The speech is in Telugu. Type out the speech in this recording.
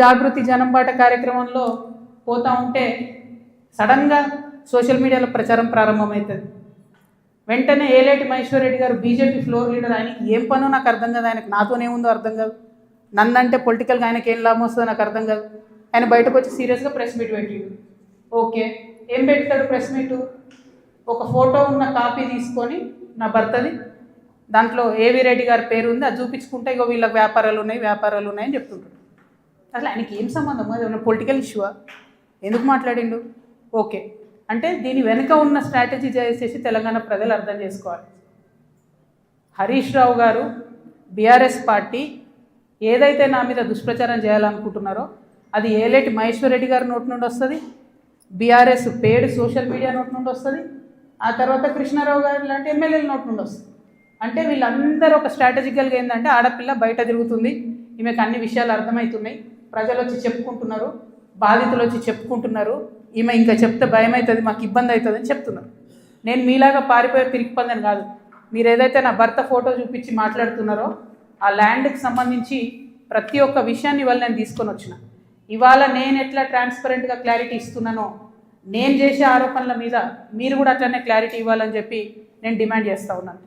జాగృతి జనంబాట కార్యక్రమంలో పోతా ఉంటే సడన్గా సోషల్ మీడియాలో ప్రచారం ప్రారంభమవుతుంది. వెంటనే ఏలేటి మహేశ్వర్ రెడ్డి గారు బీజేపీ ఫ్లోర్ లీడర్, ఆయనకి ఏం పనో నాకు అర్థం కాదు, ఆయనకు నాతోనేముందో అర్థం కాదు, నన్నంటే పొలిటికల్గా ఆయనకి ఏం లాభం వస్తుందో నాకు అర్థం కాదు. ఆయన బయటకు వచ్చి సీరియస్గా ప్రెస్ మీట్ పెట్టిండు. ఓకే, ఏం పెడతాడు ప్రెస్ మీటు? ఒక ఫోటో ఉన్న కాపీ తీసుకొని నా భర్తది, దాంట్లో ఏవి రెడ్డి గారి పేరు ఉంది, అది చూపించుకుంటే ఇగో వీళ్ళకి వ్యాపారాలు ఉన్నాయని చెప్తుంటాడు. అసలు ఆయనకి ఏం సంబంధం? అది ఏమన్నా పొలిటికల్ ఇష్యూవా? ఎందుకు మాట్లాడిండు? ఓకే, అంటే దీని వెనుక ఉన్న స్ట్రాటజీ చేసేసి తెలంగాణ ప్రజలు అర్థం చేసుకోవాలి. హరీష్ రావు గారు, బీఆర్ఎస్ పార్టీ ఏదైతే నా మీద దుష్ప్రచారం చేయాలనుకుంటున్నారో అది ఏలేటి మహేశ్వర్ రెడ్డి గారి నోటి నుండి వస్తుంది, బీఆర్ఎస్ పేడ్ సోషల్ మీడియా నోటి నుండి వస్తుంది, ఆ తర్వాత కృష్ణారావు గారు లాంటి ఎమ్మెల్యేల నోటి నుండి వస్తుంది. అంటే వీళ్ళందరూ ఒక స్ట్రాటజికల్గా ఏంటంటే ఆడపిల్ల బయట తిరుగుతుంది, ఈమెకు అన్ని విషయాలు అర్థమవుతున్నాయి, ప్రజలు వచ్చి చెప్పుకుంటున్నారు, బాధితులు వచ్చి చెప్పుకుంటున్నారు, ఈమె ఇంకా చెప్తే భయం అవుతుంది, మాకు ఇబ్బంది అవుతుంది అని చెప్తున్నారు. నేను మీలాగా పారిపోయే పిరికిపందని కాదు. మీరు ఏదైతే నా భర్త ఫోటో చూపించి మాట్లాడుతున్నారో ఆ ల్యాండ్కి సంబంధించి ప్రతి ఒక్క విషయాన్ని ఇవాళ నేను తీసుకొని వచ్చిన. ఇవాళ నేను ఎట్లా ట్రాన్స్పరెంట్గా క్లారిటీ ఇస్తున్నానో నేను చేసే ఆరోపణల మీద మీరు కూడా అట్లనే క్లారిటీ ఇవ్వాలని చెప్పి నేను డిమాండ్ చేస్తూ ఉన్నాను.